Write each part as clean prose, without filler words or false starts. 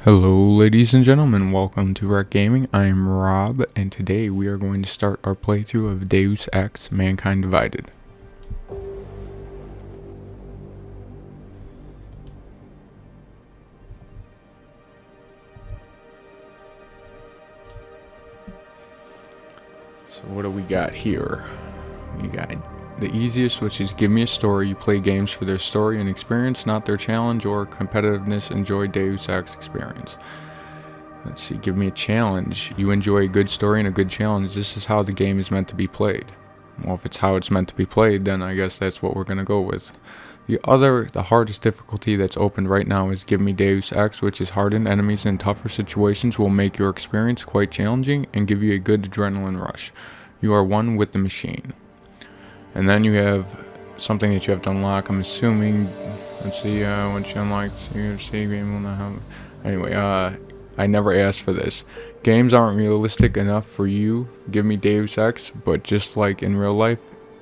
Hello ladies and gentlemen, welcome to Rec Gaming. I am Rob, and today we are going to start our playthrough of Deus Ex Mankind Divided. So what do we got here? We got the easiest, which is give me a story. You play games for their story and experience, not their challenge or competitiveness. Enjoy Deus Ex experience. Let's see, give me a challenge. You enjoy a good story and a good challenge. This is how the game is meant to be played. Well, if it's how it's meant to be played, then I guess that's what we're going to go with. The hardest difficulty that's open right now is Give Me Deus Ex, which is hardened enemies in tougher situations will make your experience quite challenging and give you a good adrenaline rush. You are one with the machine. And then you have something that you have to unlock, I'm assuming. Let's see, once you unlock your save game will not have... Anyway, I never asked for this. Games aren't realistic enough for you. Give me Deus Ex, but just like in real life,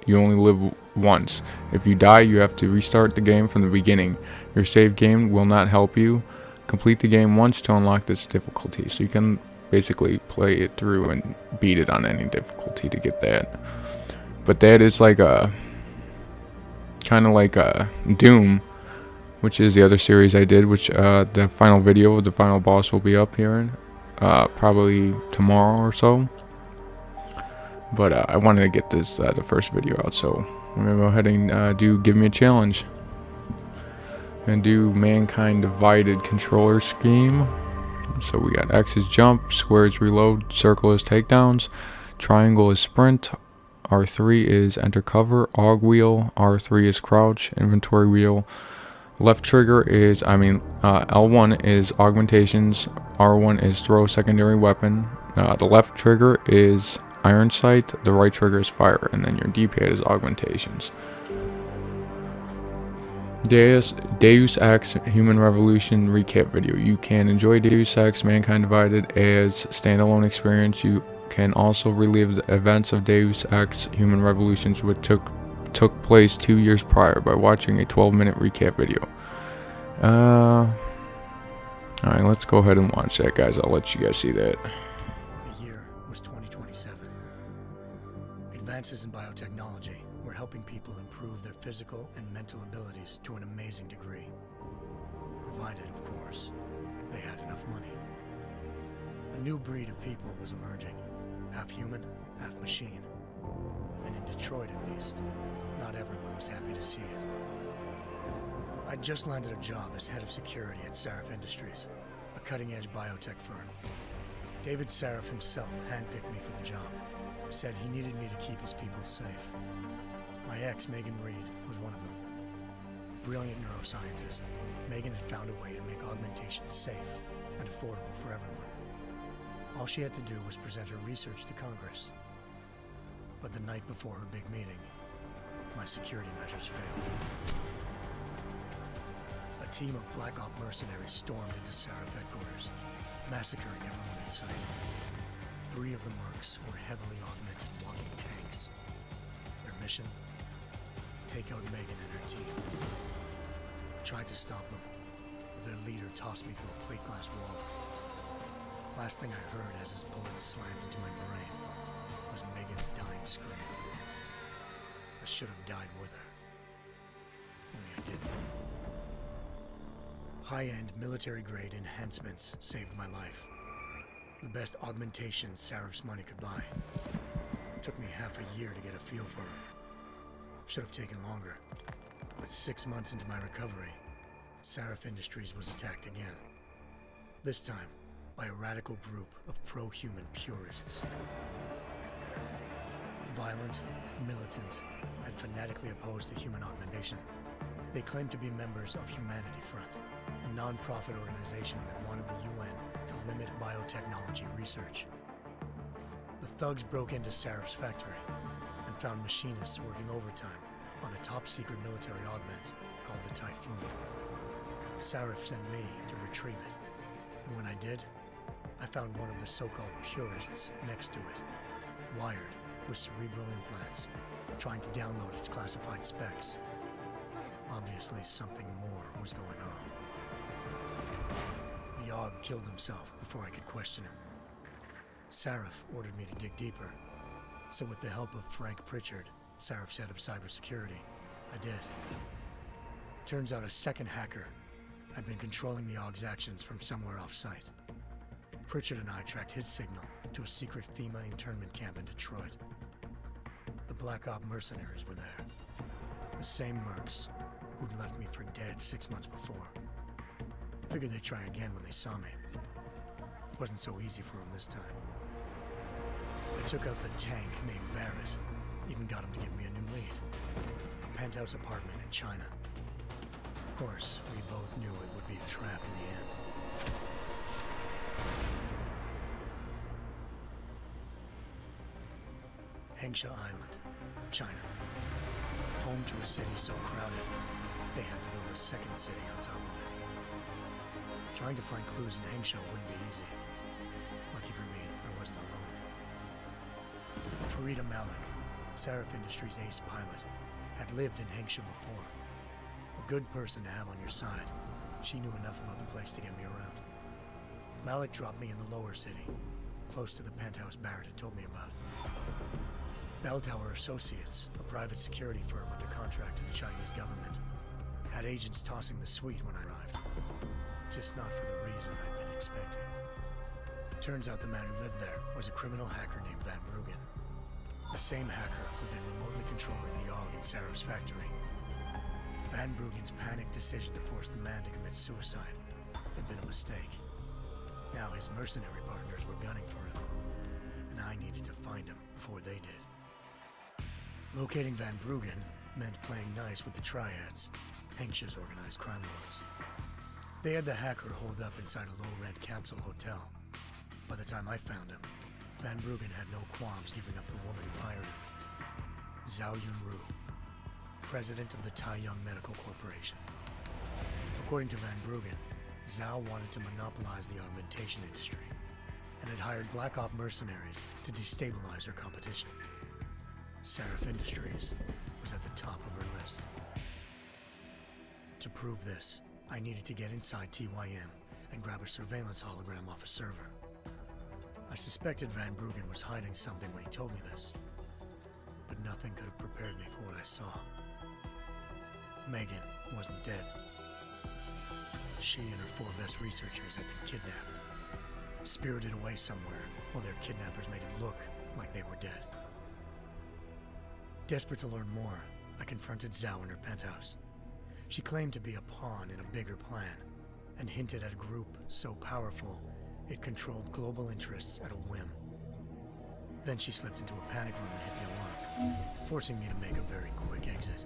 you only live once. If you die, you have to restart the game from the beginning. Your save game will not help you. Complete the game once to unlock this difficulty. So you can basically play it through and beat it on any difficulty to get that. But that is like a kind of like a Doom, which is the other series I did, which the final video of the final boss will be up here probably tomorrow or so. But I wanted to get this the first video out, so I'm gonna go ahead and do Give Me a Challenge and do Mankind Divided controller scheme. So we got X is jump, square is reload, circle is takedowns, triangle is sprint, R3 is enter cover, AUG wheel, R3 is crouch, inventory wheel. Left trigger is, L1 is augmentations, R1 is throw secondary weapon, the left trigger is iron sight, the right trigger is fire, and then your D-pad is augmentations. Deus Ex Human Revolution recap video. You can enjoy Deus Ex Mankind Divided as standalone experience. You can also relive the events of Deus Ex Human Revolutions, which took place 2 years prior by watching a 12-minute recap video. Alright, let's go ahead and watch that, guys. I'll let you guys see that. The year was 2027. Advances in biotechnology were helping people improve their physical and mental abilities to an amazing degree. Provided, of course, they had enough money. A new breed of people was emerging. Half human, half machine. And in Detroit, at least, not everyone was happy to see it. I'd just landed a job as head of security at Sarif Industries, a cutting-edge biotech firm. David Sarif himself handpicked me for the job, said he needed me to keep his people safe. My ex, Megan Reed, was one of them. Brilliant neuroscientist, Megan had found a way to make augmentation safe and affordable for everyone. All she had to do was present her research to Congress. But the night before her big meeting, my security measures failed. A team of Black Op mercenaries stormed into Sarif headquarters, massacring everyone in sight. 3 of the mercs were heavily augmented walking tanks. Their mission? Take out Megan and her team. Tried to stop them, but their leader tossed me through a plate glass wall. Last thing I heard as his bullets slammed into my brain was Megan's dying scream. I should have died with her. Only I didn't. High-end military-grade enhancements saved my life. The best augmentation Sarif's money could buy. Took me half a year to get a feel for her. Should have taken longer. But 6 months into my recovery, Sarif Industries was attacked again. This time, by a radical group of pro-human purists. Violent, militant, and fanatically opposed to human augmentation. They claimed to be members of Humanity Front, a non-profit organization that wanted the UN to limit biotechnology research. The thugs broke into Sarif's factory and found machinists working overtime on a top-secret military augment called the Typhoon. Sarif sent me to retrieve it, and when I did, I found one of the so-called purists next to it, wired with cerebral implants, trying to download its classified specs. Obviously, something more was going on. The Og killed himself before I could question him. Sarif ordered me to dig deeper, so with the help of Frank Pritchard, Sarif's head of cybersecurity, I did. Turns out a second hacker had been controlling the Og's actions from somewhere off-site. Pritchard and I tracked his signal to a secret FEMA internment camp in Detroit. The Black Op mercenaries were there. The same mercs who'd left me for dead 6 months before. Figured they'd try again when they saw me. Wasn't so easy for them this time. I took out the tank named Barrett, even got him to give me a new lead. A penthouse apartment in China. Of course, we both knew it would be a trap in the end. Hengsha Island, China. Home to a city so crowded, they had to build a second city on top of it. Trying to find clues in Hengsha wouldn't be easy. Lucky for me, I wasn't alone. Farida Malik, Sarif Industries' ace pilot, had lived in Hengsha before. A good person to have on your side. She knew enough about the place to get me around. Malik dropped me in the lower city, close to the penthouse Barrett had told me about. Bell Tower Associates, a private security firm under contract to the Chinese government, had agents tossing the suite when I arrived. Just not for the reason I'd been expecting. Turns out the man who lived there was a criminal hacker named Van Bruggen. The same hacker who'd been remotely controlling the Og in Sarif's factory. Van Bruggen's panicked decision to force the man to commit suicide had been a mistake. Now his mercenary partners were gunning for him, and I needed to find him before they did. Locating Van Bruggen meant playing nice with the Triads, Hengsha's organized crime lords. They had the hacker holed up inside a low-rent capsule hotel. By the time I found him, Van Bruggen had no qualms giving up the woman who hired him. Zhao Yunru, president of the Taiyang Medical Corporation. According to Van Bruggen, Zhao wanted to monopolize the augmentation industry and had hired Black Op mercenaries to destabilize her competition. Sarif Industries was at the top of her list. To prove this, I needed to get inside TYM and grab a surveillance hologram off a server. I suspected Van Bruggen was hiding something when he told me this, but nothing could have prepared me for what I saw. Megan wasn't dead. She and her 4 best researchers had been kidnapped, spirited away somewhere while their kidnappers made it look like they were dead. Desperate to learn more, I confronted Zhao in her penthouse. She claimed to be a pawn in a bigger plan, and hinted at a group so powerful it controlled global interests at a whim. Then she slipped into a panic room and hit the alarm, forcing me to make a very quick exit.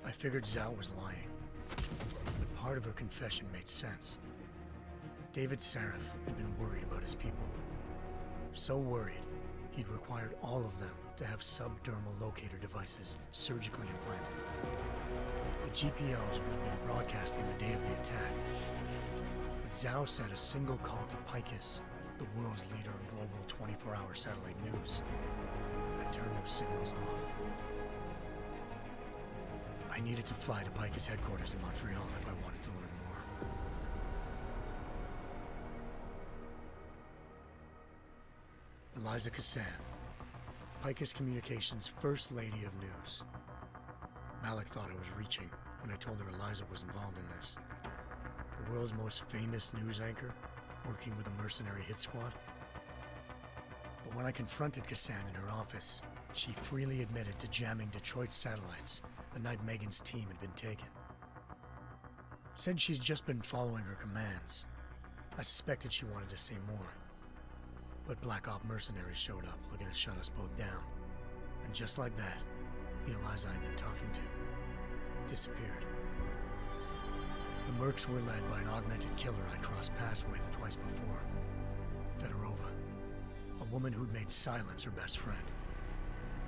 I figured Zhao was lying, but part of her confession made sense. David Sarif had been worried about his people. So worried, he'd required all of them to have subdermal locator devices surgically implanted. The GPOs would have been broadcasting the day of the attack. But Zhao said a single call to Picus, the world's leader in global 24-hour satellite news, had turned those signals off. I needed to fly to Picus headquarters in Montreal if I wanted to learn more. Eliza Cassan, Picus Communications' First Lady of News. Malik thought I was reaching when I told her Eliza was involved in this. The world's most famous news anchor, working with a mercenary hit squad. But when I confronted Cassan in her office, she freely admitted to jamming Detroit's satellites the night Megan's team had been taken. Said she's just been following her commands. I suspected she wanted to say more. But Black Op mercenaries showed up looking to shut us both down. And just like that, the Eliza I'd been talking to disappeared. The mercs were led by an augmented killer I'd crossed paths with twice before. Fedorova, a woman who'd made silence her best friend.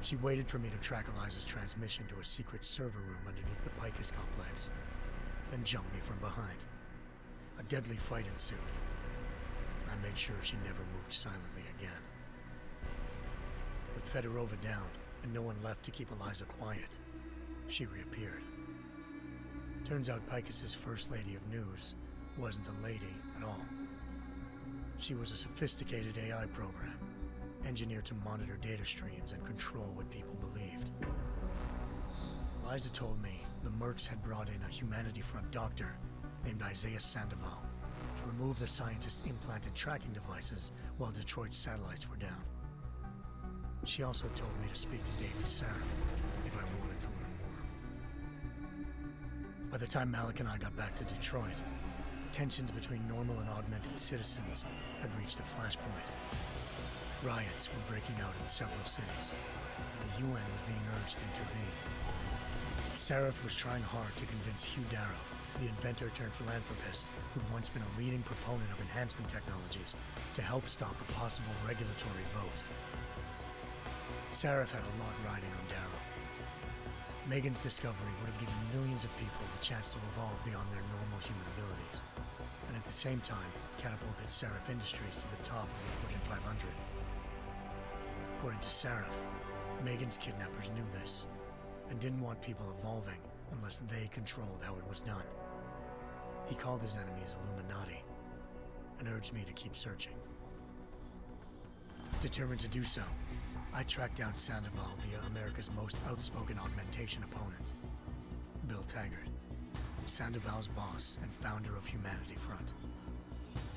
She waited for me to track Eliza's transmission to a secret server room underneath the Picus complex, then jumped me from behind. A deadly fight ensued. I made sure she never moved silently again. With Fedorova down and no one left to keep Eliza quiet, she reappeared. Turns out Picus's First Lady of News wasn't a lady at all. She was a sophisticated AI program, engineered to monitor data streams and control what people believed. Eliza told me the Mercs had brought in a Humanity Front doctor named Isaiah Sandoval to remove the scientist's implanted tracking devices while Detroit's satellites were down. She also told me to speak to David Sarif if I wanted to learn more. By the time Malik and I got back to Detroit, tensions between normal and augmented citizens had reached a flashpoint. Riots were breaking out in several cities, and the UN was being urged to intervene. Sarif was trying hard to convince Hugh Darrow, the inventor turned philanthropist who'd once been a leading proponent of enhancement technologies, to help stop a possible regulatory vote. Sarif had a lot riding on Darrow. Megan's discovery would have given millions of people the chance to evolve beyond their normal human abilities, and at the same time catapulted Sarif Industries to the top of the Fortune 500. According to Sarif, Megan's kidnappers knew this, and didn't want people evolving unless they controlled how it was done. He called his enemies Illuminati, and urged me to keep searching. Determined to do so, I tracked down Sandoval via America's most outspoken augmentation opponent, Bill Taggart, Sandoval's boss and founder of Humanity Front.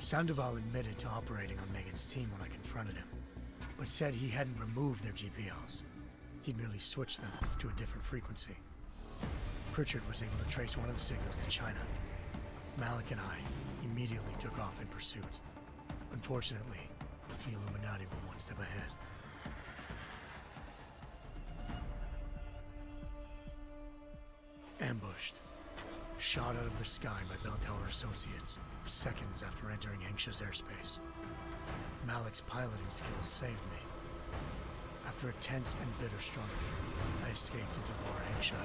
Sandoval admitted to operating on Megan's team when I confronted him, but said he hadn't removed their GPLs. He'd merely switched them to a different frequency. Pritchard was able to trace one of the signals to China. Malik and I immediately took off in pursuit. Unfortunately, the Illuminati were one step ahead. Ambushed. Shot out of the sky by Bell Tower Associates, seconds after entering Hengsha's airspace. Malik's piloting skills saved me. After a tense and bitter struggle, I escaped into Lower Hengsha.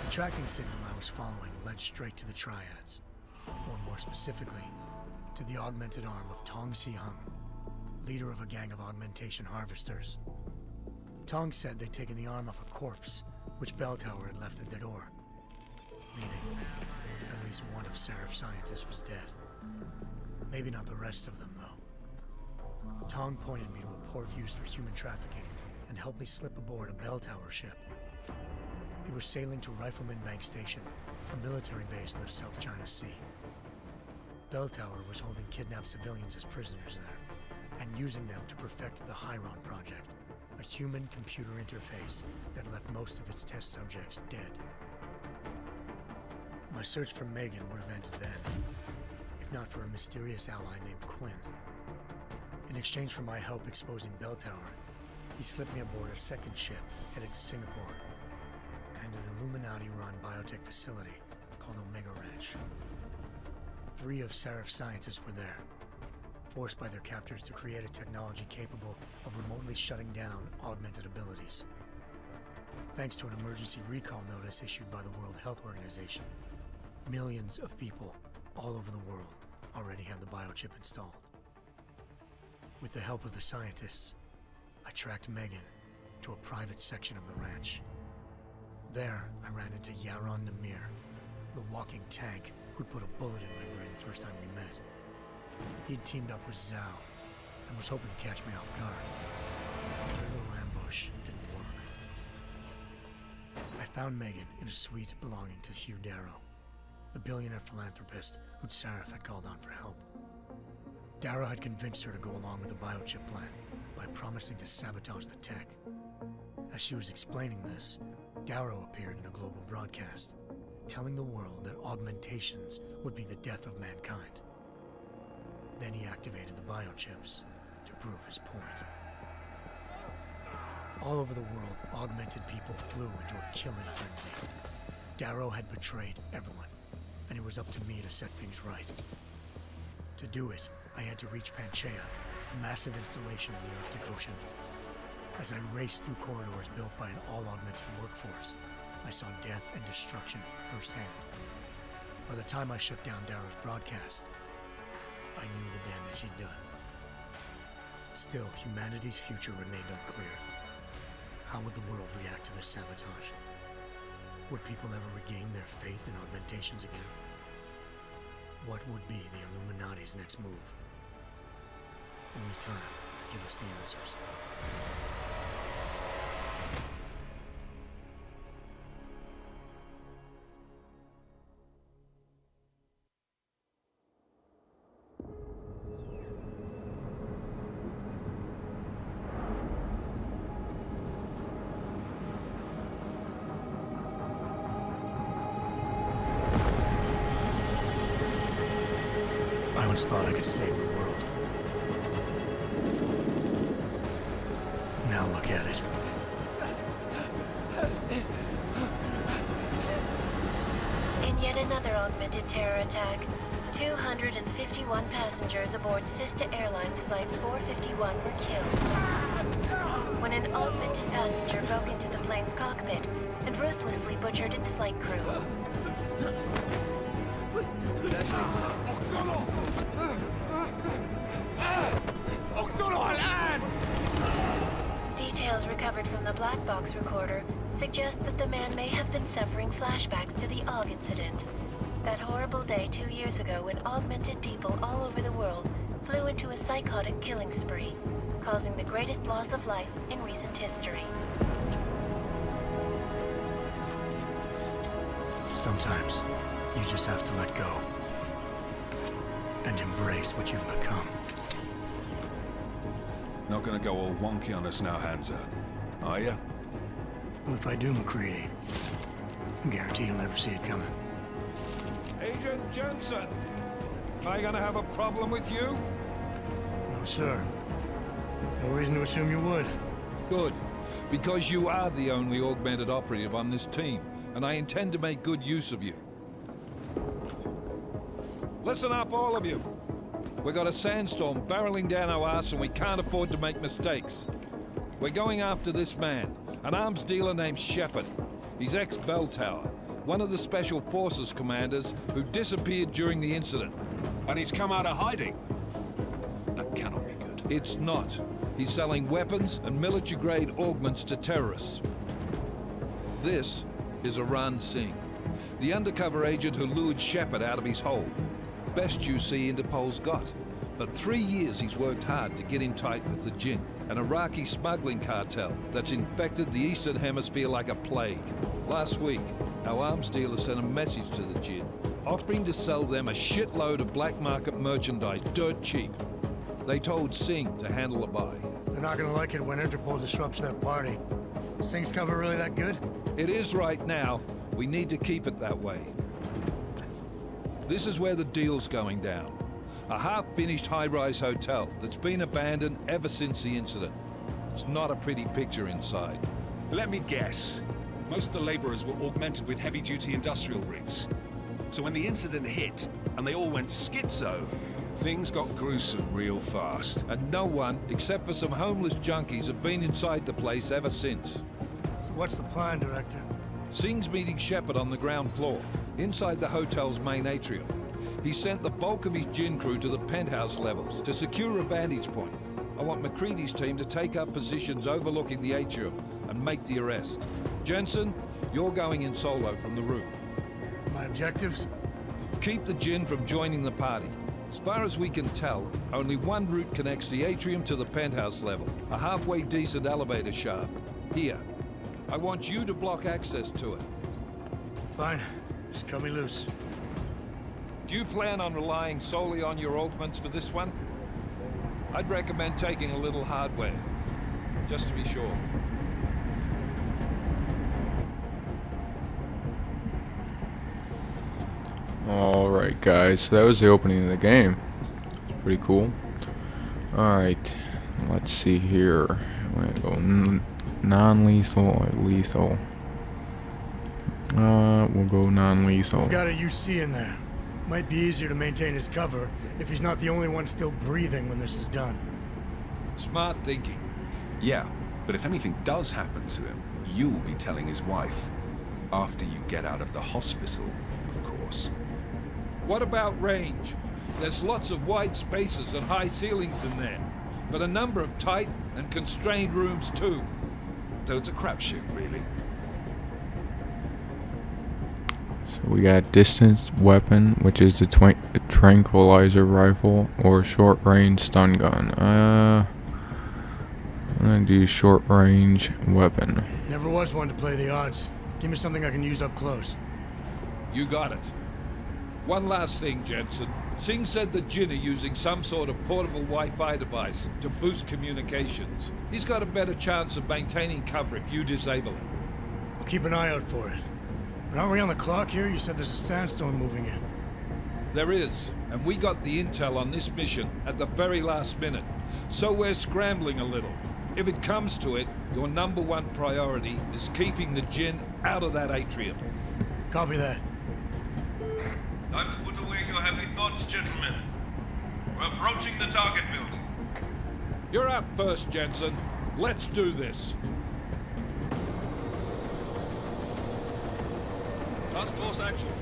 The tracking signal I was following led straight to the Triads, or more specifically, to the augmented arm of Tong Si-hung, leader of a gang of augmentation harvesters. Tong said they'd taken the arm off a corpse, which Bell Tower had left at their door, meaning at least one of Sarif's scientists was dead. Maybe not the rest of them, though. Tong pointed me to a port used for human trafficking and helped me slip aboard a Bell Tower ship. It was sailing to Rifleman Bank Station, a military base in the South China Sea. Bell Tower was holding kidnapped civilians as prisoners there, and using them to perfect the Hyron Project, a human-computer interface that left most of its test subjects dead. My search for Megan would have ended then, if not for a mysterious ally named Quinn. In exchange for my help exposing Bell Tower, he slipped me aboard a second ship headed to Singapore, and an Illuminati-run biotech facility called Omega Ranch. 3 of Sarif's scientists were there, forced by their captors to create a technology capable of remotely shutting down augmented abilities. Thanks to an emergency recall notice issued by the World Health Organization, millions of people all over the world already had the biochip installed. With the help of the scientists, I tracked Megan to a private section of the ranch. There, I ran into Yaron Namir, the walking tank who'd put a bullet in my brain the first time we met. He'd teamed up with Zhao and was hoping to catch me off guard. Their little ambush didn't work. I found Megan in a suite belonging to Hugh Darrow, the billionaire philanthropist who'd Sarif had called on for help. Darrow had convinced her to go along with the biochip plan by promising to sabotage the tech. As she was explaining this, Darrow appeared in a global broadcast, telling the world that augmentations would be the death of mankind. Then he activated the biochips to prove his point. All over the world, augmented people flew into a killing frenzy. Darrow had betrayed everyone, and it was up to me to set things right. To do it, I had to reach Panchaea, a massive installation in the Arctic Ocean. As I raced through corridors built by an all-augmented workforce, I saw death and destruction firsthand. By the time I shut down Darrow's broadcast, I knew the damage he'd done. Still, humanity's future remained unclear. How would the world react to this sabotage? Would people ever regain their faith in augmentations again? What would be the Illuminati's next move? Only time could give us the answers. I once thought I could save the world. Now look at it. In yet another augmented terror attack, 251 passengers aboard Sister Airlines Flight 451 were killed when an augmented passenger broke into the plane's cockpit and ruthlessly butchered its flight crew. Details recovered from the black box recorder suggest that the man may have been suffering flashbacks to the AUG incident. That horrible day 2 years ago when augmented people all over the world flew into a psychotic killing spree, causing the greatest loss of life in recent history. Sometimes, you just have to let go. And embrace what you've become. Not gonna go all wonky on us now, Hansa, are ya? Well, if I do, McCready, I guarantee you'll never see it coming. Agent Jensen! Am I gonna have a problem with you? No, sir. No reason to assume you would. Good, because you are the only augmented operative on this team, and I intend to make good use of you. Listen up, all of you. We got a sandstorm barreling down our arse and we can't afford to make mistakes. We're going after this man, an arms dealer named Shepard. He's ex-Bell Tower, one of the Special Forces commanders who disappeared during the incident. And he's come out of hiding. That cannot be good. It's not. He's selling weapons and military-grade augments to terrorists. This is Aran Singh, the undercover agent who lured Shepard out of his hole. Best you see Interpol's got. But 3 years he's worked hard to get him tight with the Jinn, an Iraqi smuggling cartel that's infected the Eastern Hemisphere like a plague. Last week, our arms dealer sent a message to the Jinn, offering to sell them a shitload of black market merchandise dirt cheap. They told Singh to handle the buy. They're not gonna like it when Interpol disrupts that party. Singh's cover really that good? It is right now. We need to keep it that way. This is where the deal's going down. A half-finished high-rise hotel that's been abandoned ever since the incident. It's not a pretty picture inside. Let me guess. Most of the laborers were augmented with heavy-duty industrial rigs. So when the incident hit, and they all went schizo, things got gruesome real fast. And no one, except for some homeless junkies, have been inside the place ever since. So what's the plan, Director? Singh's meeting Shepard on the ground floor, inside the hotel's main atrium. He sent the bulk of his Jinn crew to the penthouse levels to secure a vantage point. I want McCready's team to take up positions overlooking the atrium and make the arrest. Jensen, you're going in solo from the roof. My objectives? Keep the Jinn from joining the party. As far as we can tell, only one route connects the atrium to the penthouse level, a halfway decent elevator shaft. Here. I want you to block access to it. Fine. Just cut me loose. Do you plan on relying solely on your augments for this one? I'd recommend taking a little hardware, just to be sure. Alright guys, so that was the opening of the game. It's pretty cool. Alright, let's see here. I'm gonna go non-lethal or lethal. We'll go non-lethal. We've got a UC in there. Might be easier to maintain his cover if he's not the only one still breathing when this is done. Smart thinking. Yeah, but if anything does happen to him, you'll be telling his wife. After you get out of the hospital, of course. What about range? There's lots of wide spaces and high ceilings in there, but a number of tight and constrained rooms too. So it's a crapshoot, really. We got distance weapon, which is the tranquilizer rifle, or short range stun gun. I'm gonna do short range weapon. Never was one to play the odds. Give me something I can use up close. You got it. One last thing, Jensen. Singh said that Jin are using some sort of portable Wi-Fi device to boost communications. He's got a better chance of maintaining cover if you disable it. We'll keep an eye out for it. But aren't we on the clock here? You said there's a sandstorm moving in. There is, and we got the intel on this mission at the very last minute. So we're scrambling a little. If it comes to it, your #1 priority is keeping the Jin out of that atrium. Copy that. Time to put away your heavy thoughts, gentlemen. We're approaching the target building. You're up first, Jensen. Let's do this. Task Force Actual.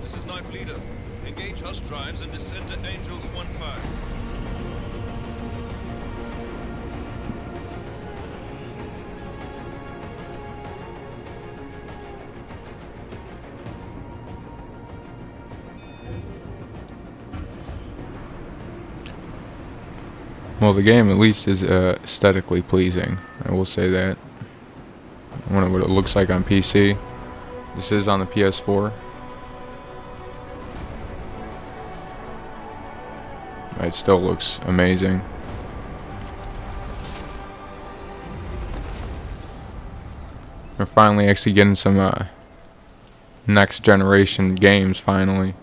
This is Knife Leader. Engage Hush drives and descend to Angels 1-5. Well, the game at least is aesthetically pleasing. I will say that. I wonder what it looks like on PC. This is on the PS4. It still looks amazing. We're finally actually getting some next generation games finally.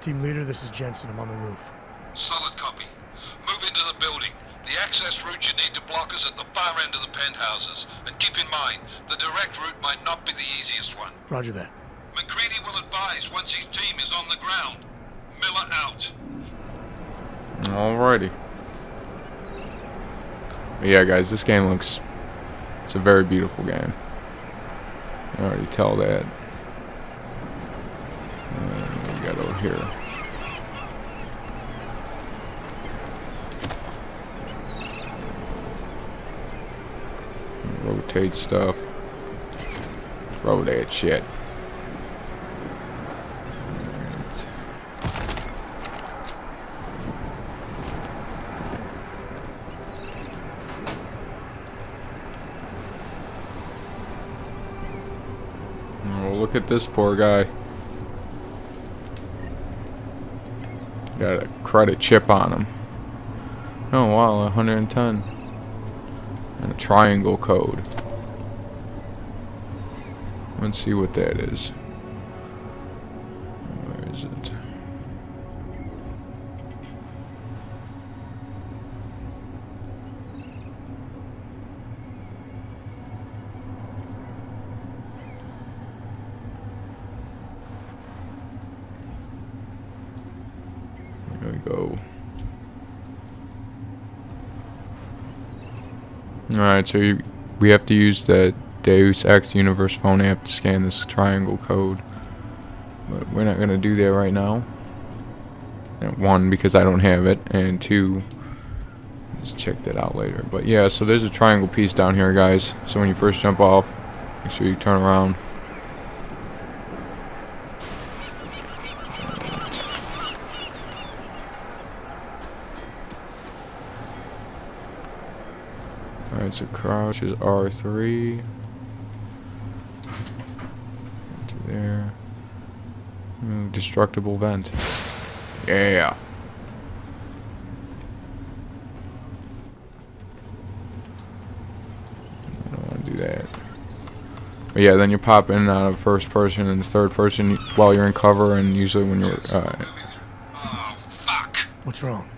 Team leader, this is Jensen. I'm on the roof. Solid copy. Move into the building. The access route you need to block us at the far end of the penthouses. And keep in mind, the direct route might not be the easiest one. Roger that. McCready will advise once his team is on the ground. Miller out. Alrighty. But yeah, guys, this game looks... It's a very beautiful game. I already tell that. And we got over here. Rotate stuff. Throw that shit. Oh, look at this poor guy. Got a credit chip on him. Oh wow, 110. And a triangle code. Let's see what that is. Where is it? There we go. Alright, so we have to use the Deus Ex Universe phone app to scan this triangle code. But we're not going to do that right now. And one, because I don't have it. And two, just check that out later. But yeah, so there's a triangle piece down here, guys. So when you first jump off, make sure you turn around. Alright, so crouch is R3. To there. Destructible vent. Yeah. I don't want to do that. But yeah, then you pop in and out of first person and third person while you're in cover, and usually when you're... Oh, fuck. What's wrong?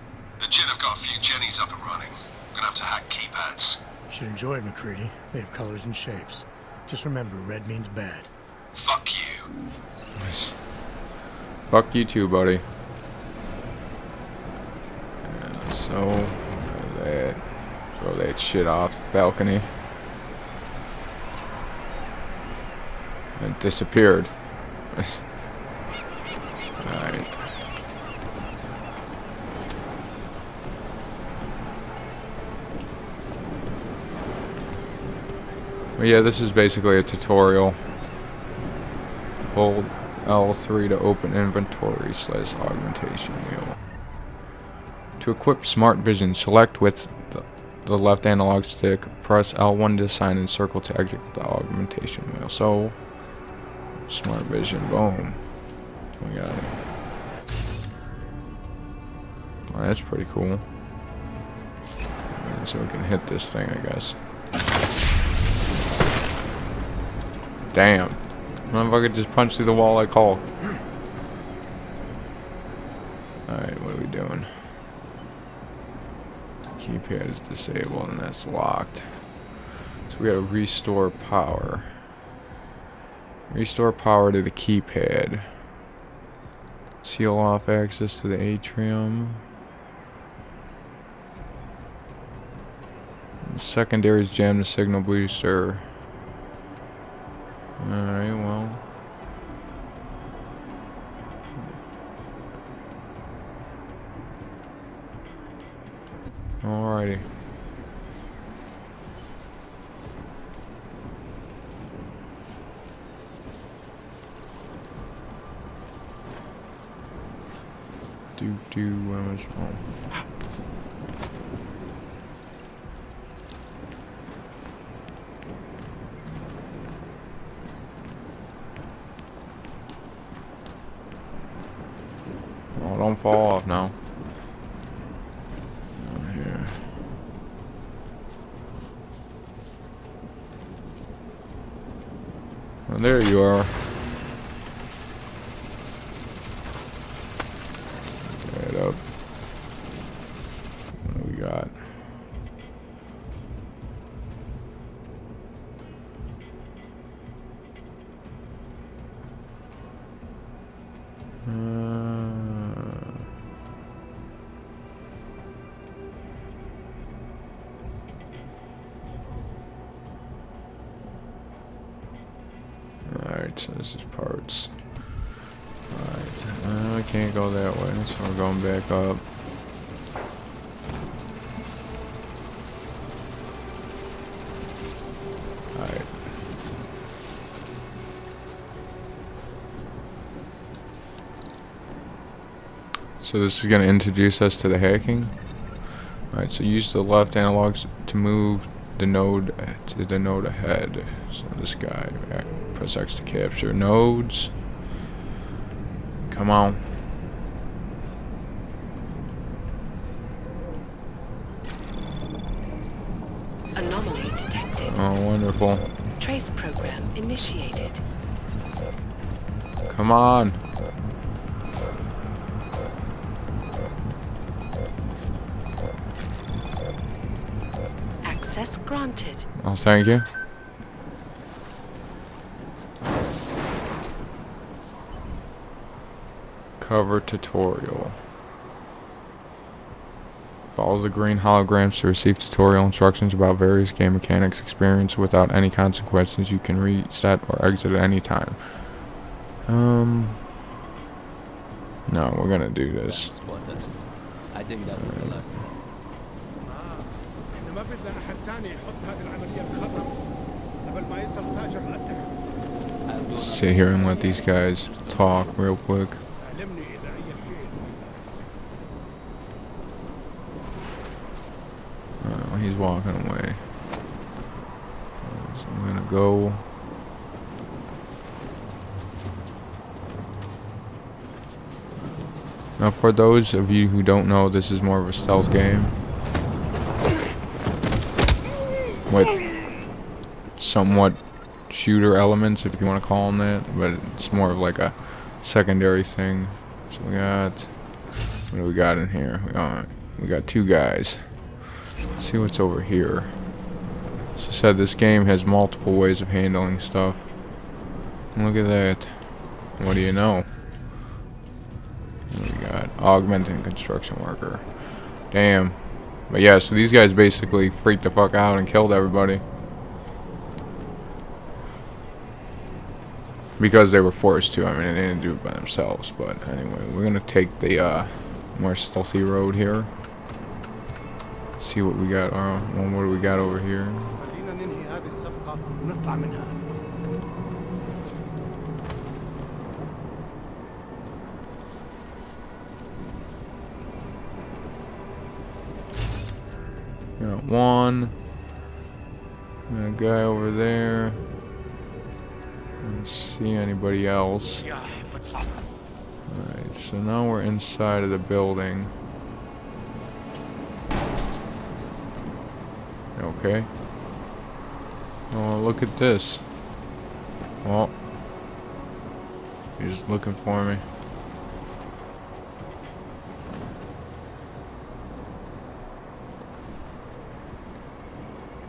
The Jin have got a few Jennies up and running. We're gonna have to hack keypads. You should enjoy it, McCready. They have colors and shapes. Just remember, red means bad. Fuck you. Fuck you too, buddy. So, throw that shit off the balcony. And disappeared. Alright. But yeah, this is basically a tutorial. Hold L3 to open inventory / augmentation wheel. To equip smart vision, select with the left analog stick, press L1 to assign and circle to exit the augmentation wheel. So, smart vision, boom. We got it. Well, that's pretty cool. And so we can hit this thing, I guess. Damn. Motherfucker just punched through the wall like Hulk. Alright, what are we doing? Keypad is disabled and that's locked. So we gotta restore power. Restore power to the keypad. Seal off access to the atrium. The secondary is jam the signal booster. Alright, well. Alrighty. Where was home? Oh, don't fall off now. Down here. Well, there you are. Get up. What do we got? Alright, so this is parts. Alright, I can't go that way, so we're going back up. Alright. So this is going to introduce us to the hacking. Alright, so use the left analogs to move the node to the node ahead. So this guy, press X to capture nodes. Come on. Anomaly detected. Oh, wonderful. Trace program initiated. Come on. Access granted. Oh, thank you. Cover tutorial. Follow the green holograms to receive tutorial instructions about various game mechanics. Experience without any consequences. You can reset or exit at any time. No, we're gonna do this. I think that's what the last time. احنا ما بدنا احد ثاني يحط هذه العملية في خطر قبل ما يصل تاجر الأسلحة. Sit here and let these guys talk real quick. علمني إذا أي شيء. He's walking away. So I'm gonna go. Now, for those of you who don't know, this is more of a stealth game with somewhat shooter elements, if you want to call them that, but it's more of like a secondary thing. So we got, what do we got in here? We got two guys. Let's see what's over here. So I said this game has multiple ways of handling stuff. Look at that. What do you know? What do we got? Augmenting construction worker. Damn. But yeah, so these guys basically freaked the fuck out and killed everybody. Because they were forced to. I mean, they didn't do it by themselves. But anyway, we're gonna take the more stealthy road here. See what we got. What do we got over here? خلينا ننهي هذه الصفقة ونطلع منها. Got one. Got a guy over there. I don't see anybody else. Alright, so now we're inside of the building. Okay. Oh, look at this. Oh. He's looking for me.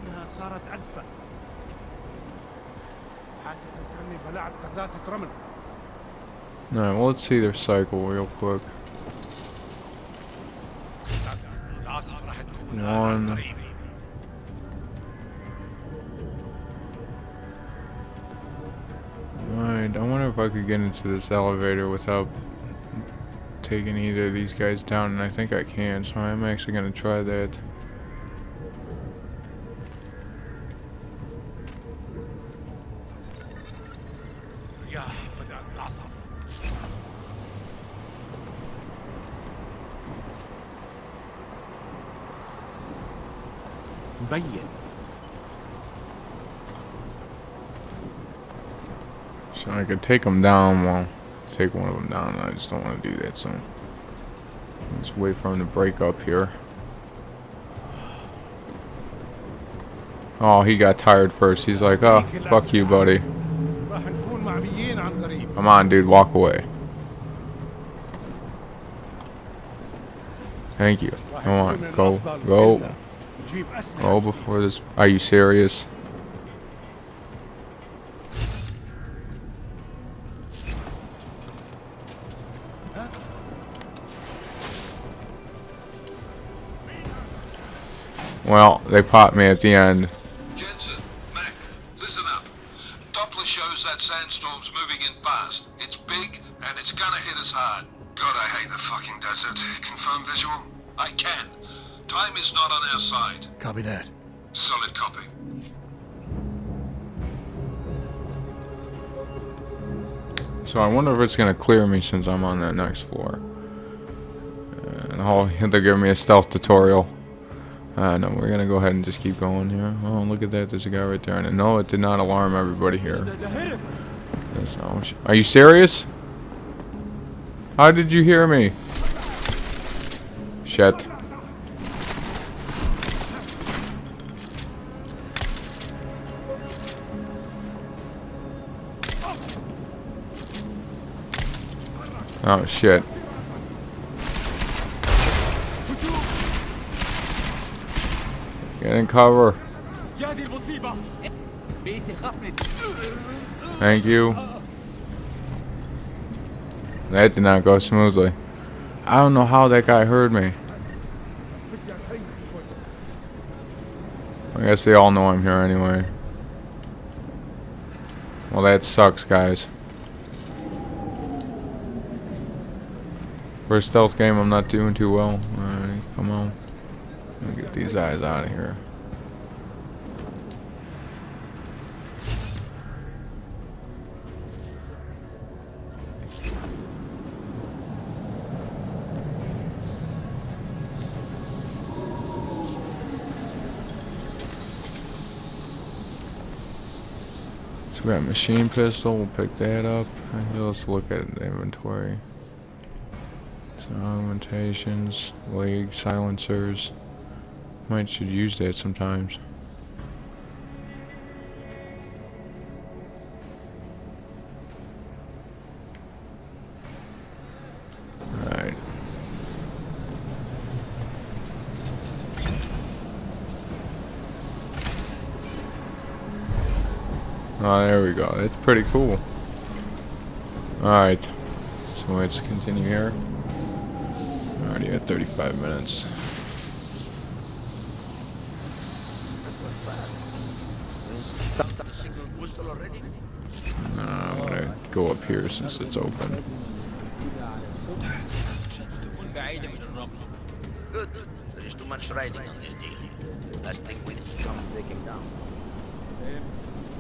إنها صارت أدفى. حاسس إني بلعت قزازة رمل. Alright, well, let's see their cycle real quick. One. Alright, I wonder if I could get into this elevator without taking either of these guys down, and I think I can, so I'm actually going to try that. So I could take them down, well, take one of them down, I just don't want to do that, so let's wait for him to break up here. Oh, he got tired first. He's like, oh, fuck you, buddy. Come on, dude, walk away. Thank you. Come on, go, go. Go before this. Are you serious? Well, they popped me at the end. Jensen, Mac, listen up. Doppler shows that sandstorm's moving in fast. It's big, and it's gonna hit us hard. God, I hate the fucking desert. Confirm visual? I can. Time is not on our side. Copy that. Solid copy. So I wonder if it's gonna clear me since I'm on that next floor. And they're giving me a stealth tutorial. No, we're gonna go ahead and just keep going here. Oh, look at that! There's a guy right there. And no, it did not alarm everybody here. Are you serious? How did you hear me? Shit. Oh shit. Get in cover. Thank you. That did not go smoothly. I don't know how that guy heard me. I guess they all know I'm here anyway. Well, that sucks, guys. For a stealth game, I'm not doing too well. Alright, come on. Let me get these eyes out of here. So we got a machine pistol, we'll pick that up. Let's look at the inventory. So augmentations, leg silencers. Might should use that sometimes. Alright. Oh, there we go. That's pretty cool. Alright. So let's continue here. Already at 35 minutes. I'm gonna go up here since it's open. Good. There is too much riding on this deal. Last thing we need to come take him down.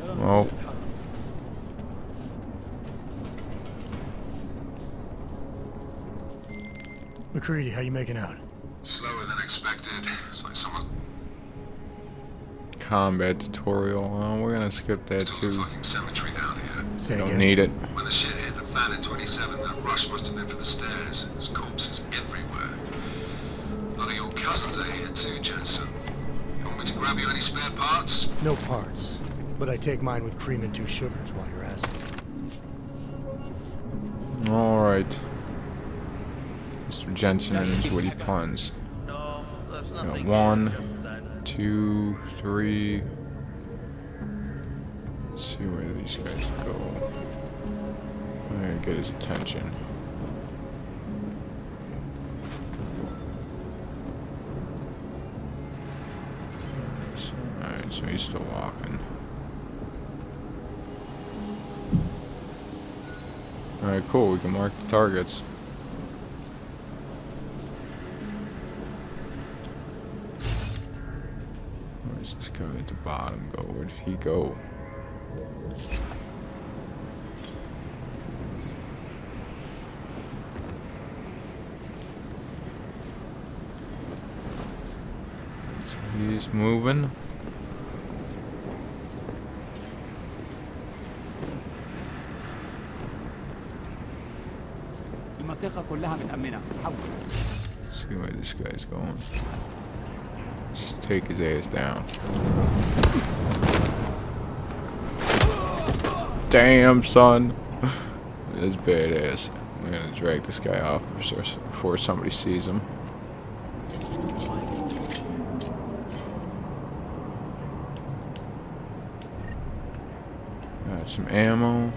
Well, McCready, how you making out? Slower than expected. It's like someone combat tutorial. We're gonna skip that took a too. fucking cemetery down here. Say Don't again. need it. When the shit hit the fan in 27, that rush must have been for the stairs. There's corpses everywhere. A lot of your cousins are here too, Jensen. You want me to grab you any spare parts? No parts, but I take mine with cream and 2 sugars while you're asking. All right. Mr. Jensen and his witty puns. No, there's Got nothing. 1, Just inside. 2, 3. Let's see where these guys go. I'm gonna get his attention. Alright, so he's still walking. Alright, cool. We can mark the targets. Where's this guy at the bottom go? Where did he go? So he's moving. See where this guy's going. Just take his ass down. Damn, son. That's badass. I'm gonna drag this guy off before somebody sees him. Got some ammo.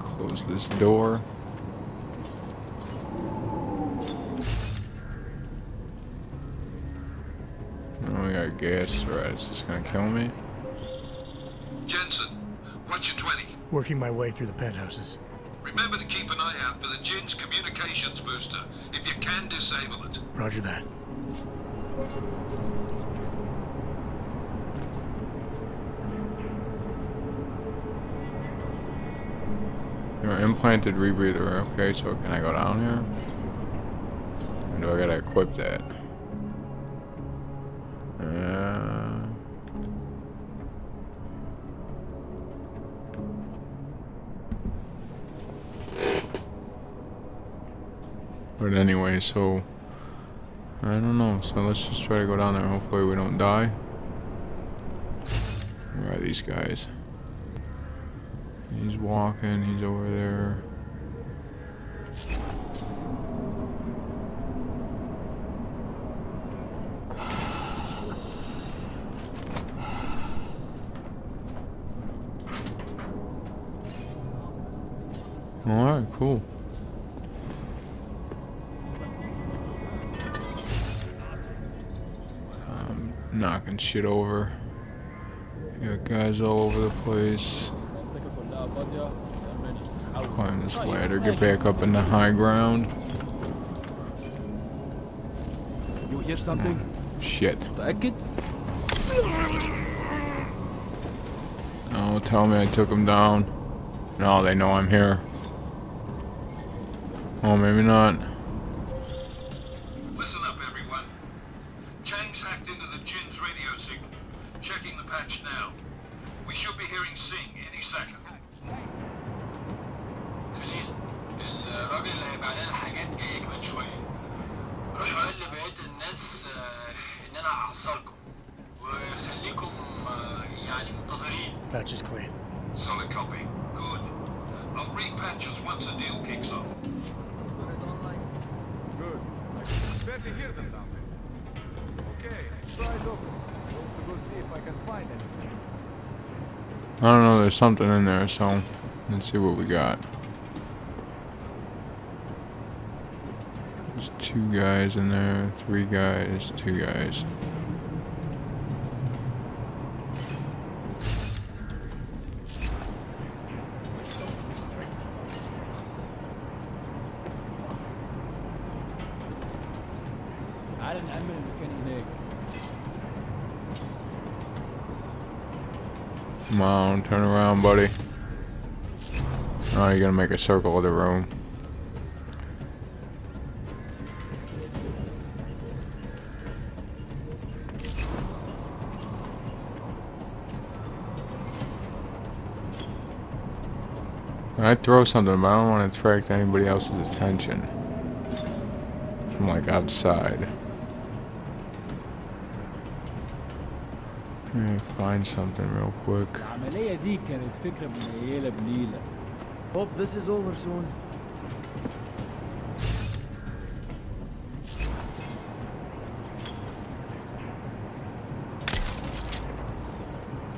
Close this door. Oh, we got gas. Right, is this gonna kill me? Jensen, what's your 20? Working my way through the penthouses. Remember to keep an eye out for the Jin's communications booster. If you can, disable it. Roger that. Your implanted rebreather. Okay, so can I go down here? Or do I gotta equip that? But anyway, so I don't know. So let's just try to go down there. Hopefully we don't die. Where are these guys? He's walking. He's over there. Alright, cool. Knocking shit over. You got guys all over the place. Climb this ladder, get back up in the high ground. You hear something? Shit. Packet? Oh, tell me I took him down. No, they know I'm here. Oh, maybe not. Listen up, everyone. Chang's hacked into the Jin's radio signal. Checking the patch now. We should be hearing Sing any second. خليل، الراجل اللي هيبقى علينا حاجات جاي كمان شوية. روحوا قول لبقية الناس إن أنا هحصلكم. وخليكم يعني منتظرين. Patch is clean. Solid copy. Good. I'll repatch us once the deal kicks off. Good. I barely hear them down there. Okay, try it open. Want to go see if I can find anything. I don't know, there's something in there, so let's see what we got. There's 2 guys in there, 3 guys, 2 guys. Come on, turn around, buddy. Oh, you're gonna make a circle of the room. I'd throw something, but I don't want to attract anybody else's attention from like outside. Let me find something real quick. Hope this is over soon.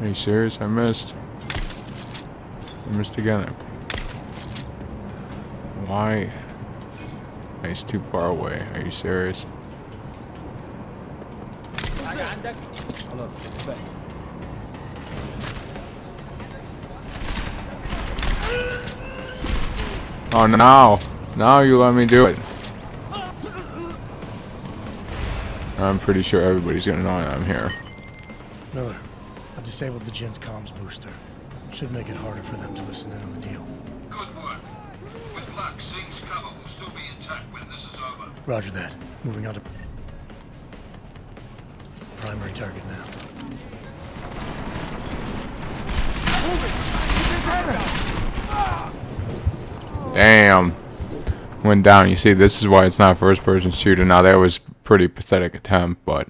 Are you serious? I missed. I missed again. Why? It's too far away. Are you serious? Oh, now you let me do it. I'm pretty sure everybody's gonna know I'm here. Miller, I've disabled the Jin's comms booster. Should make it harder for them to listen in on the deal. Good work. With luck, Sing's cover will still be intact when this is over. Roger that. Moving on to primary target now. Damn. Went down. You see, this is why it's not first person shooter. Now that was a pretty pathetic attempt, but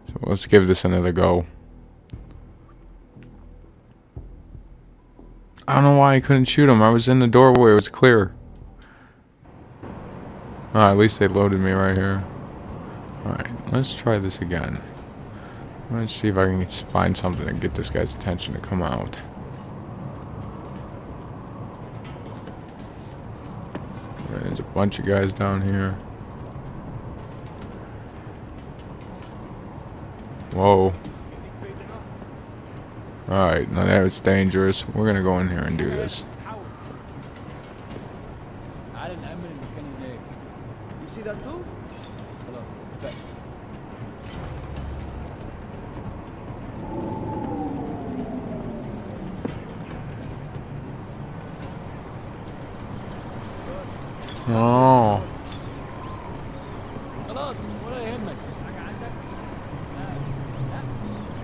so let's give this another go. I don't know why I couldn't shoot him. I was in the doorway. It was clear. Oh, at least they loaded me right here. Alright, let's try this again. Let's see if I can find something to get this guy's attention to come out. There's a bunch of guys down here. Whoa. Alright, now that was dangerous. We're gonna go in here and do this. You see that too? Oh.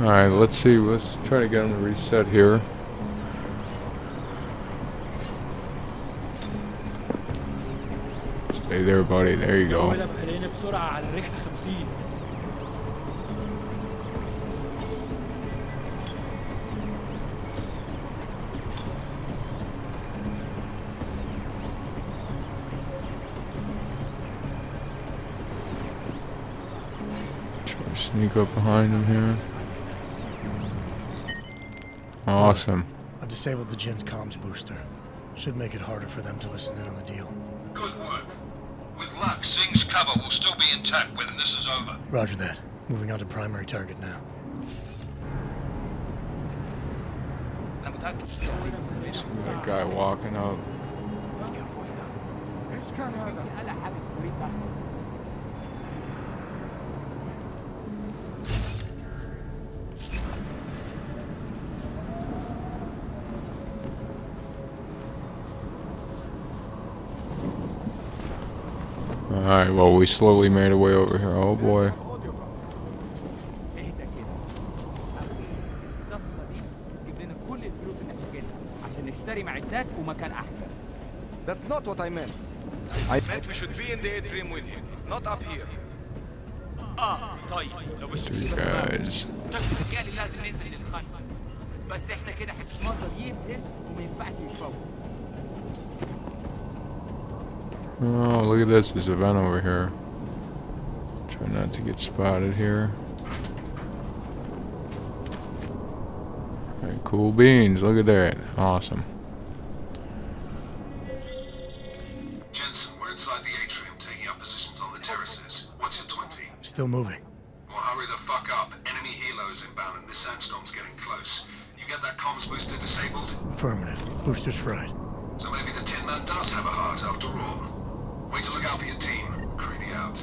Alright, let's see. Let's try to get him to reset here. Stay there, buddy. There you go. Try to sneak up behind him here. Awesome. I've disabled the Jin's comms booster. Should make it harder for them to listen in on the deal. Good work. With luck, Sing's cover will still be intact when this is over. Roger that. Moving on to primary target now. See that guy walking up. Alright, well, we slowly made our way over here. Oh boy. That's not what I meant. I meant we should be in the atrium with him, not up here. طيب لو You guys. بالتالي لازم ننزل للخلف بس احنا كده هنتمرن يفهم وما ينفعش يشربه. Oh, look at this. There's a vent over here. Try not to get spotted here. Alright, cool beans. Look at that. Awesome. Jensen, we're inside the atrium taking up positions on the terraces. What's your 20? Still moving. Well, hurry the fuck up. Enemy helos inbound and this sandstorm's getting close. You get that comms booster disabled? Affirmative. Booster's fried. So maybe the Tin Man does have a heart after all. Way to look out for your team. Creedy out.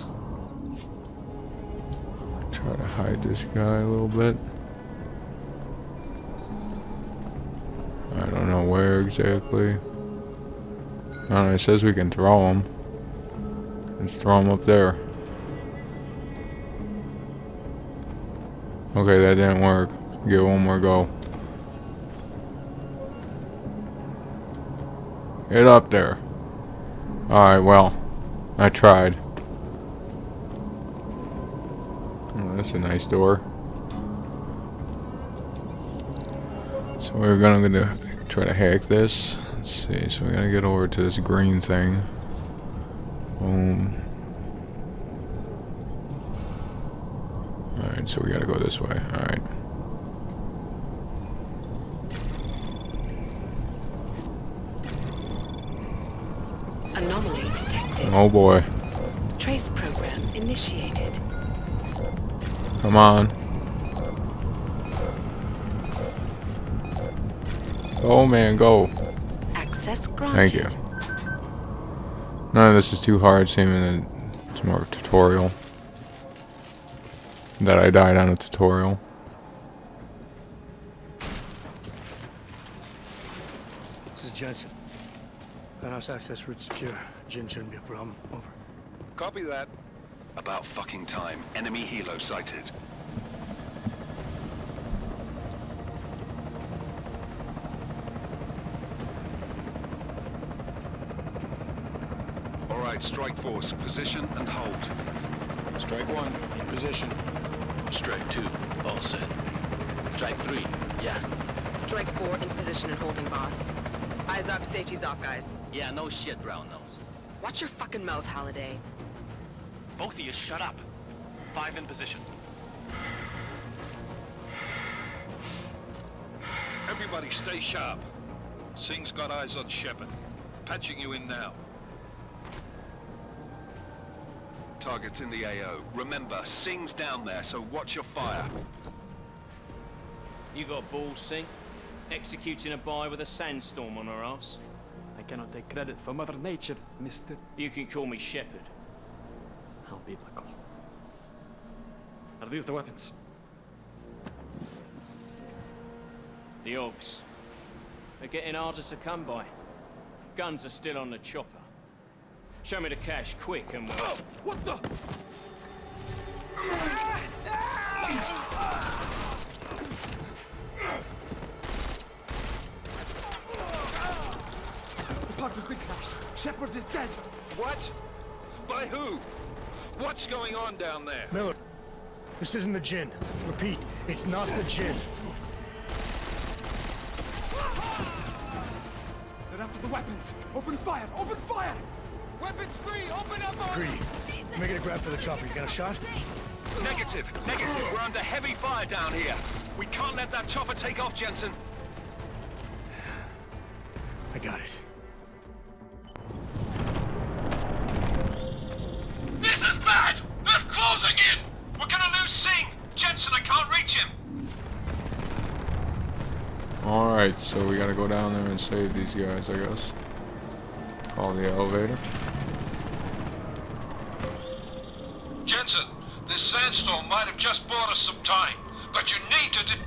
Try to hide this guy a little bit. I don't know where exactly. I don't know, it says we can throw him. Let's throw him up there. Okay, that didn't work. Give it one more go. Get up there. Alright, well, I tried. Oh, that's a nice door. So we're gonna try to hack this. Let's see, so we gotta get over to this green thing. Boom. Alright, so we gotta go this way. Alright. Anomaly detected. Oh boy. Trace program initiated. Come on. Go, man, go. Access granted. Thank you. None of this is too hard, seeming that it's more of a tutorial. That I died on a tutorial. This is Jensen. Penthouse access route secure. Jin shouldn't be a problem. Over. Copy that. About fucking time. Enemy helo sighted. All right, strike force. Position and hold. Strike 1, in position. Strike 2, all set. Strike 3, yeah. Strike 4, in position and holding, boss. Eyes up, safety's off, guys. Yeah, no shit, brown nose. Watch your fucking mouth, Halliday. Both of you shut up. 5 in position. Everybody stay sharp. Singh's got eyes on Shepard. Patching you in now. Target's in the AO. Remember, Singh's down there, so watch your fire. You got balls, Singh? Executing a buy with a sandstorm on her ass? I cannot take credit for Mother Nature, mister. You can call me Shepard. How biblical. Are these the weapons? The Ogs. They're getting harder to come by. Guns are still on the chopper. Show me the cash, quick, and we'll... Oh, what the? The pod has been crashed. Shepard is dead. What? By who? What's going on down there? Miller, this isn't the Jinn. Repeat, it's not the Jinn. They're after the weapons. Open fire! Open fire! Weapons free! Open up on... Greedy, making a grab for the chopper. You got a shot? Negative. Negative. We're under heavy fire down here. We can't let that chopper take off, Jensen. I got it. This is bad! They're closing in! We're gonna lose Singh! Jensen, I can't reach him! Alright, so we gotta go down there and save these guys, I guess. Call the elevator. Jensen, this sandstorm might have just bought us some time, but you need to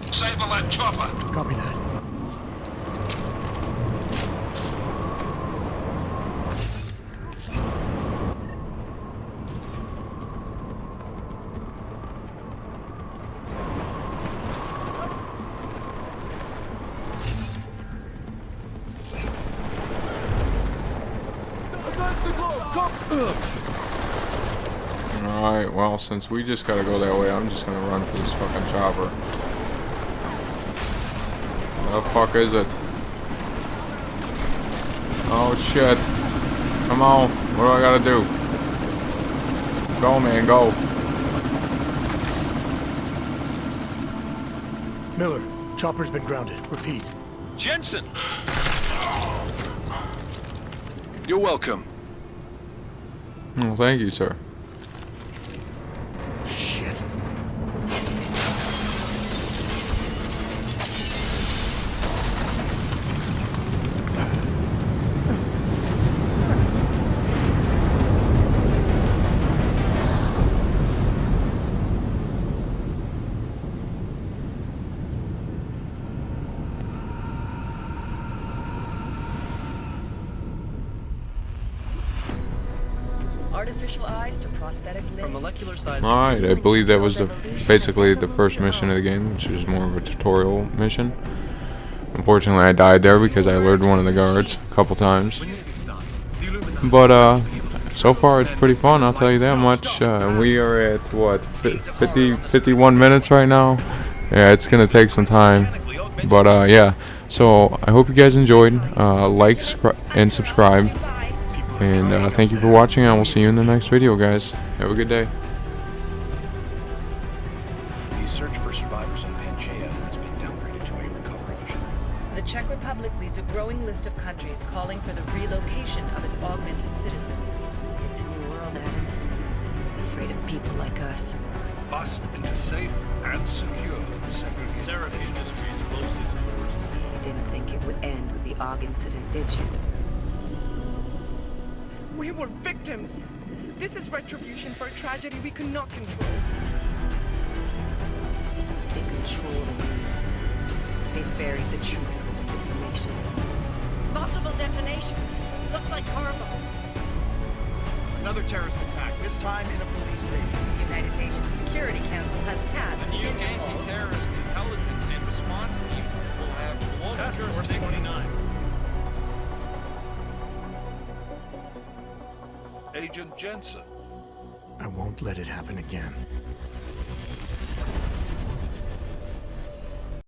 disable that chopper. Copy that. Alright, well, since we just gotta go that way, I'm just gonna run for this fucking chopper. The fuck is it? Oh shit. Come on, what do I gotta do? Go, man, go. Miller, chopper's been grounded. Repeat. Jensen! You're welcome. Well, thank you, sir. Shit. artificial eyes to prosthetic limbs. From molecular size. Alright, I believe that was basically the first mission of the game, which is more of a tutorial mission. Unfortunately, I died there because I lured one of the guards a couple times. But, so far it's pretty fun, I'll tell you that much. We are at, what, 51 minutes right now? Yeah, it's gonna take some time. But, yeah. So, I hope you guys enjoyed. Like and subscribe. And thank you for watching, and we'll see you in the next video, guys. Have a good day. The search for survivors in Pangaea has been downgraded to a recovery mission. The Czech Republic leads a growing list of countries calling for the relocation of its augmented citizens. It's a new world, Adam. It's afraid of people like us. Bust into safe and secure segregation. Industries closed its doors. You didn't think it would end with the AUG incident, did you? We were victims. This is retribution for a tragedy we could not control. They control the news. They buried the truth with disinformation. Multiple detonations. Looks like car bombs. Another terrorist attack, this time in a police station. The United Nations Security Council has tasked The new anti-terrorist intelligence and response team will have global jurisdiction. 29. Agent Jensen. I won't let it happen again.